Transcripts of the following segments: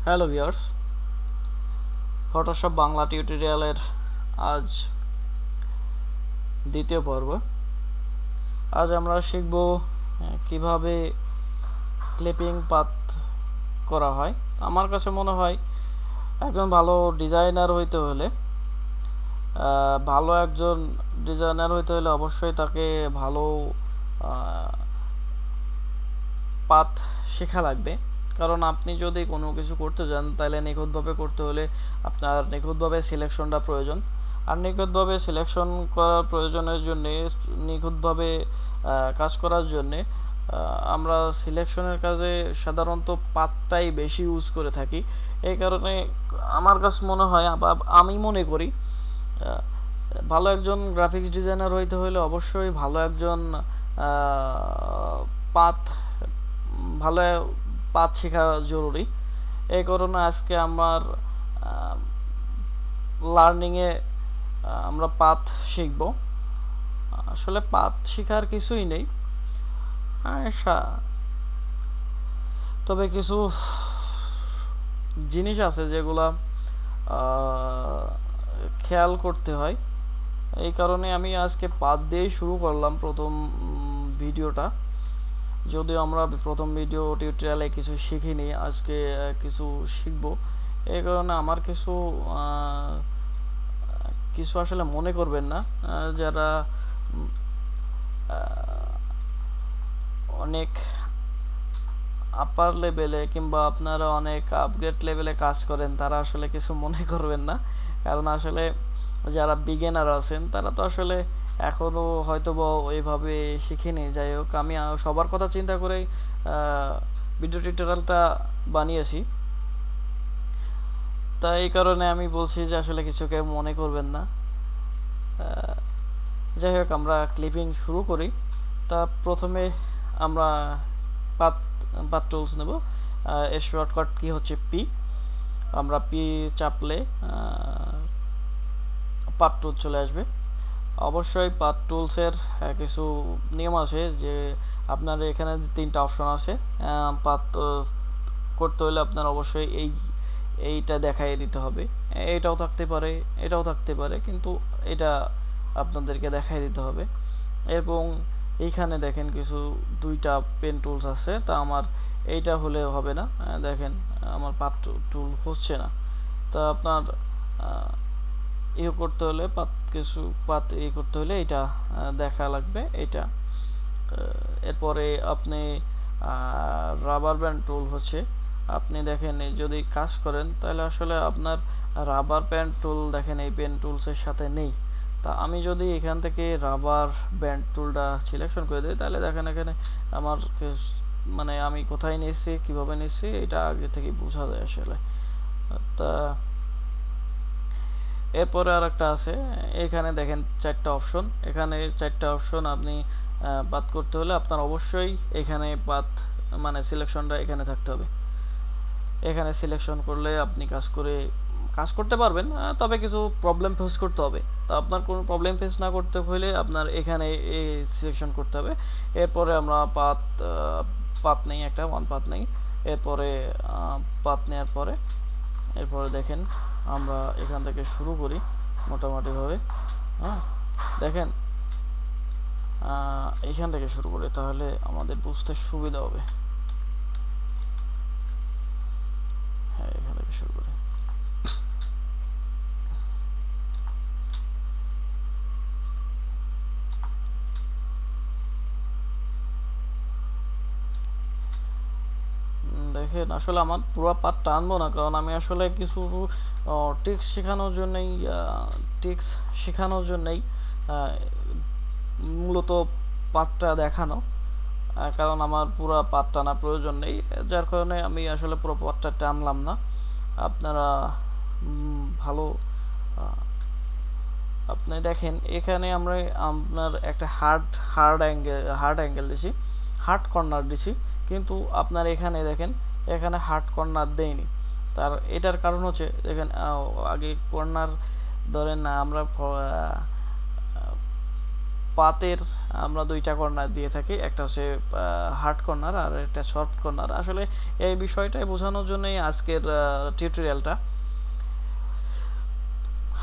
Hello viewers, Photoshop Bangla টিউটোরিয়ালের আজ দ্বিতীয় পর্ব। আজ আমরা শিখব কিভাবে ক্লিপিং পাথ করা হয়। আমার কাছে মনে হয় একজন ভালো ডিজাইনার হইতে হলে অবশ্যই তাকে ভালো পাথ শেখা লাগবে। কারণ আপনি যদি কোনো কিছু করতে যান তাহলে নিখুঁতভাবে করতে হলে আপনার নিখুঁতভাবে সিলেকশনটা প্রয়োজন। আর নিখুঁতভাবে সিলেকশন করার প্রয়োজনের জন্যে নিখুঁতভাবে কাজ করার জন্যে আমরা সিলেকশনের কাজে সাধারণত পাথটাই বেশি ইউজ করে থাকি। এই কারণে আমার কাছে মনে হয়, আমি মনে করি, ভালো একজন গ্রাফিক্স ডিজাইনার হইতে হলে অবশ্যই ভালো একজন পাথ ভালো পাথ শেখা জরুরি। এই কারণে আজকে আমার লার্নিংয়ে আমরা পাথ শিখব। আসলে পাথ শেখার কিছুই নেই, তবে কিছু জিনিস আছে যেগুলা খেয়াল করতে হয়। এই কারণে আমি আজকে পাথ দিয়েই শুরু করলাম প্রথম ভিডিওটা। যদিও আমরা প্রথম ভিডিও টিউটোরিয়ালে কিছু শিখিনি, আজকে কিছু শিখব। এই কারণে আমার কিছু আসলে মনে করবেন না। যারা অনেক আপার লেভেলে কিংবা আপনারা অনেক আপগ্রেড লেভেলে কাজ করেন তারা আসলে কিছু মনে করবেন না। কারণ আসলে যারা বিগিনার আছেন তারা তো আসলে এখনও হয়তো বা ওইভাবে শিখিনি। যাই হোক, আমি সবার কথা চিন্তা করেই ভিডিও টিউটোরিয়ালটা বানিয়েছি। তাই এই কারণে আমি বলছি যে আসলে কিছু কেউ মনে করবেন না। যাই হোক, আমরা ক্লিপিং শুরু করি। তা প্রথমে আমরা পাথ টুলস নেব। এর শর্টকাট কি হচ্ছে পি। আমরা পি চাপলে পাথ টুল চলে আসবে। অবশ্যই পাথ টুলসের কিছু নিয়ম আছে, যে আপনার এখানে তিনটা অপশন আছে। পাথ করতে হলে আপনার অবশ্যই এইটা দেখাই দিতে হবে। এটাও থাকতে পারে, কিন্তু এটা আপনাদেরকে দেখাই দিতে হবে। এবং এইখানে দেখেন কিছু দুইটা পেন টুলস আছে, তা আমার এইটা হলে হবে না। দেখেন আমার পাথ টুল হচ্ছে না। তা আপনার করতে হলে করতে হলে এটা দেখা লাগবে। এটা এরপরে আপনি রাবার ব্যান্ড টুল হচ্ছে, আপনি দেখেন যদি কাজ করেন তাহলে আসলে আপনার রাবার ব্যান্ড টুল দেখেন এই পেন টুলসের সাথে নেই। তা আমি যদি এখান থেকে রাবার ব্যান্ড টুলটা সিলেকশন করে দিই তাহলে দেখেন এখানে আমার মানে আমি কোথায় নিচ্ছি, কিভাবে নিচ্ছি, এটা আগে থেকে বোঝা যায় আসলে। তা এরপরে আর একটা আছে, এখানে দেখেন চারটা অপশন। এখানে চারটা অপশন আপনি পাথ করতে হলে আপনার অবশ্যই এখানে পাথ মানে সিলেকশনটা এখানে থাকতে হবে। এখানে সিলেকশন করলে আপনি কাজ করতে পারবেন, তবে কিছু প্রবলেম ফেস করতে হবে। তো আপনার কোনো প্রবলেম ফেস না করতে হলে আপনার এখানে এই সিলেকশন করতে হবে। এরপরে আমরা পাথ নেই, একটা ওয়ান পাথ নেই। এরপরে পাথ নেওয়ার পরে এরপরে দেখেন আমরা এখান থেকে শুরু করি মোটামুটিভাবে। দেখেন এখান থেকে শুরু করি, তাহলে আমাদের বুঝতে সুবিধা হবে। হ্যাঁ, এখান থেকে শুরু করি। দেখেন আসলে আমার পুরো পাথ টানবো না, কারণ আমি আসলে কিছু টিক্স শেখানোর জন্যই মূলত পাথটা দেখানো। কারণ আমার পুরো পাথ টানা প্রয়োজন নেই, যার কারণে আমি আসলে পুরো পাথটা টানলাম না। আপনারা ভালো আপনি দেখেন এখানে আমরা আপনার একটা হার্ড অ্যাঙ্গেল দিছি, হার্ড কর্নার দিছি, কিন্তু আপনার এখানে দেখেন এখানে হার্ড কর্নার দেয়নি। এটার কারণ হচ্ছে দেখেন আগে কর্নার ধরেন না, আমরা পাতের আমরা দুইটা কর্নার দিয়ে থাকি, একটা হচ্ছে হার্ড কর্নার আর একটা সফট কর্নার। আসলে এই বিষয়টাই বোঝানোর জন্যই আজকের টিউটোরিয়ালটা।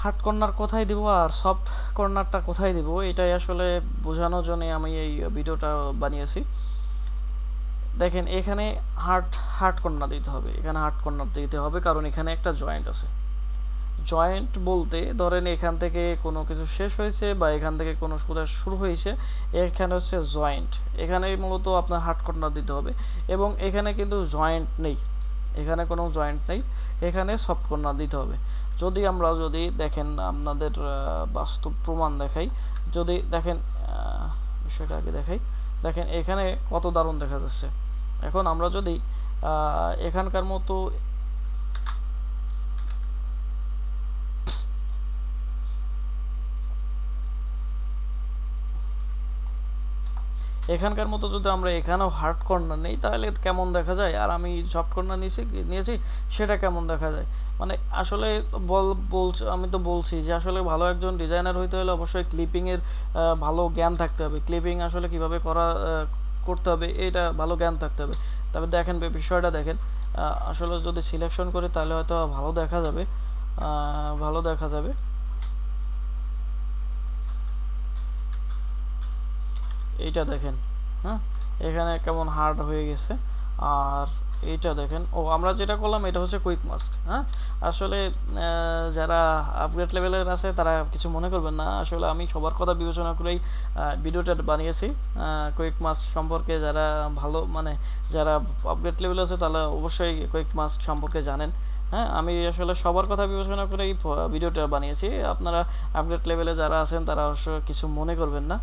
হার্ড কর্নার কোথায় দিব আর সফট কর্নারটা কোথায় দিব, এটাই আসলে বোঝানোর জন্যই আমি এই ভিডিওটা বানিয়েছি। দেখেন এখানে হার্ড কর্নার দিতে হবে, এখানে হার্ড কর্নার দিতে হবে, কারণ এখানে একটা জয়েন্ট আছে। জয়েন্ট বলতে ধরেন এখান থেকে কোনো কিছু শেষ হয়েছে বা এখান থেকে কোনো শুরু হয়েছে, এখানে হচ্ছে জয়েন্ট, এখানে মূলত আপনার হার্ড কর্নার দিতে হবে। এবং এখানে কিন্তু জয়েন্ট নেই, এখানে কোনো জয়েন্ট নেই, এখানে সফট কর্নার দিতে হবে। যদি দেখেন আপনাদের বাস্তব প্রমাণ দেখাই, যদি দেখেন বিষয়টা আগে দেখাই, দেখেন এখানে কত দারুণ দেখা যাচ্ছে। এখন আমরা যদি এখানকার মতো যদি আমরা এখানেও হার্ড কর্নার নেই, তাহলে কেমন দেখা যায়, আর আমি সফট কর্নার নিয়েছি সেটা কেমন দেখা যায়। মানে আসলে আমি তো বলছি যে আসলে ভালো একজন ডিজাইনার হইতে হলে অবশ্যই ক্লিপিংয়ের ভালো জ্ঞান থাকতে হবে, ক্লিপিং আসলে কিভাবে করতে হবে এটা ভালো জ্ঞান থাকতে হবে। তবে দেখেন বিষয়টা দেখেন, আসলে যদি সিলেকশন করি তাহলে হয়তো ভালো দেখা যাবে। এইটা দেখেন, হ্যাঁ এখানে কেমন হার্ড হয়ে গেছে। আর এইটা দেখেন, আমরা যেটা করলাম এটা হচ্ছে কুইক মাস্ক। হ্যাঁ আসলে যারা আপগ্রেড লেভেলের আছে তারা কিছু মনে করবেন না, আসলে আমি সবার কথা বিবেচনা করেই ভিডিওটা বানিয়েছি। কুইক মাস্ক সম্পর্কে যারা যারা আপগ্রেড লেভেলে আছে তারা অবশ্যই কুইক মাস্ক সম্পর্কে জানেন। হ্যাঁ আমি আসলে সবার কথা বিবেচনা করেই ভিডিওটা বানিয়েছি, আপনারা আপগ্রেড লেভেলে যারা আছেন তারা অবশ্য কিছু মনে করবেন না।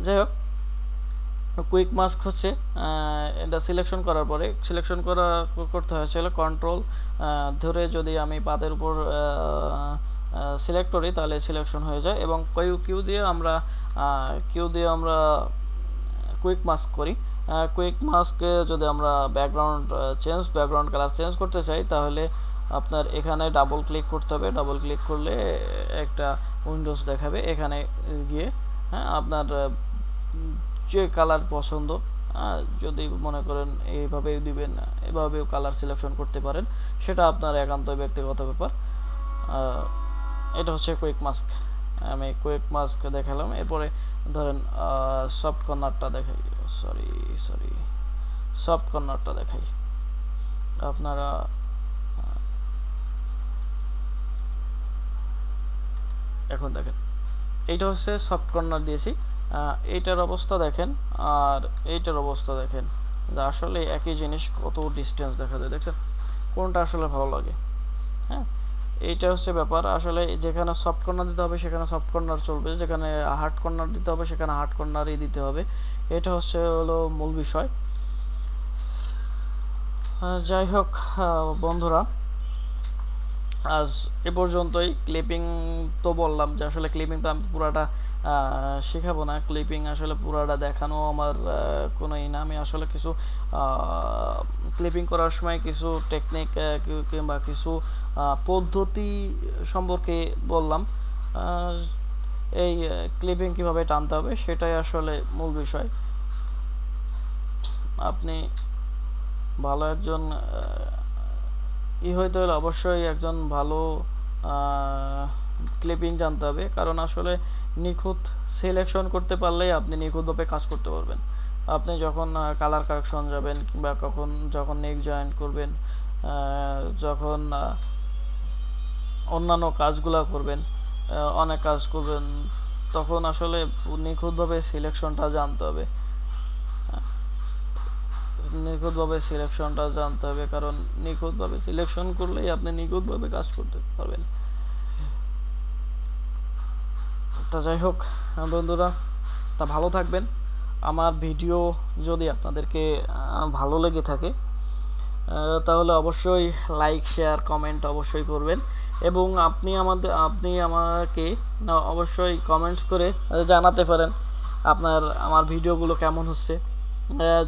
যাই হোক, কুইক মাস্ক হচ্ছে এটা সিলেকশন করার পরে করতে হয়েছিল কন্ট্রোল ধরে যদি আমি পাতের উপর সিলেক্ট করি তাহলে সিলেকশন হয়ে যায়, এবং কিউ দিয়ে আমরা কুইক মাস্ক করি। কুইক মাস্কে যদি আমরা ব্যাকগ্রাউন্ড কালার চেঞ্জ করতে চাই তাহলে আপনার এখানে ডাবল ক্লিক করতে হবে, ডাবল ক্লিক করলে একটা উইন্ডোজ দেখাবে, এখানে গিয়ে হ্যাঁ আপনার যে কালার পছন্দ, যদি মনে করেন এইভাবেও দিবেন, এভাবেও কালার সিলেকশন করতে পারেন, সেটা আপনার একান্ত ব্যক্তিগত ব্যাপার। এটা হচ্ছে কুইক মাস্ক, আমি কুইক মাস্ক দেখালাম। এরপরে ধরেন সফট কর্নারটা দেখাই, সফট কর্নারটা দেখাই আপনারা। এখন দেখেন এইটা হচ্ছে সফট কর্নার দিয়েছি, এইটার অবস্থা দেখেন আর এইটার অবস্থা দেখেন, আসলে একই জিনিস কত ডিস্টেন্স দেখা যায়, দেখছেন কোনটা আসলে ভালো লাগে। হ্যাঁ এইটা হচ্ছে ব্যাপার, আসলে যেখানে সফট কর্নার দিতে হবে সেখানে সফট কর্নার চলবে, যেখানে হার্ড কর্নার দিতে হবে সেখানে হার্ড কর্নারই দিতে হবে, এটা হলো মূল বিষয়। যাই হোক বন্ধুরা, আজ এ পর্যন্তই। ক্লিপিং তো বললাম যে আসলে ক্লিপিং তো আমি পুরাটা শেখাবো না, ক্লিপিং আসলে পুরাটা দেখানো আমার কোনো না, আমি আসলে কিছু ক্লিপিং করার সময় কিছু টেকনিক কিংবা কিছু পদ্ধতি সম্পর্কে বললাম, এই ক্লিপিং কিভাবে টানতে হবে সেটাই আসলে মূল বিষয়। আপনি ভালো একজন হইতে হলে অবশ্যই একজন ভালো ক্লিপিং জানতে হবে, কারণ আসলে নিখুঁত সিলেকশন করতে পারলেই আপনি নিখুঁতভাবে কাজ করতে পারবেন। আপনি যখন কালার কারেকশন যাবেন কিংবা যখন নেক জয়েন্ট করবেন, যখন অন্যান্য কাজগুলো করবেন, অনেক কাজ করবেন, তখন আসলে নিখুঁতভাবে সিলেকশনটা জানতে হবে, কারণ নিখুঁতভাবে সিলেকশন করলেই আপনি নিখুঁতভাবে কাজ করতে পারবেন। তা যাই হোক বন্ধুরা, তা ভালো থাকবেন। আমার ভিডিও যদি আপনাদেরকে ভালো লেগে থাকে তাহলে অবশ্যই লাইক শেয়ার কমেন্ট অবশ্যই করবেন, এবং আপনি আমাকে অবশ্যই কমেন্টস করে জানাতে পারেন আমার ভিডিওগুলো কেমন হচ্ছে।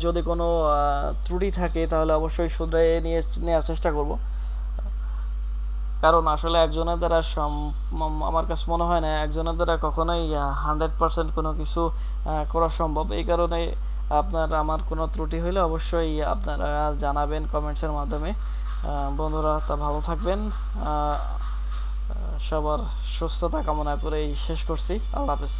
যদি কোনো ত্রুটি থাকে তাহলে অবশ্যই শুধরে নেওয়ার চেষ্টা করব, কারণ আসলে একজনের দ্বারা আমার কাছে মনে হয় না একজনের দ্বারা কখনোই 100% কোনো কিছু করা সম্ভব। এই কারণে আপনার আমার কোনো ত্রুটি হলে অবশ্যই আপনারা জানাবেন কমেন্টসের মাধ্যমে। বন্ধুরা, তা ভালো থাকবেন। সবার সুস্থতা কামনা করেই শেষ করছি। আল্লাহ হাফেজ।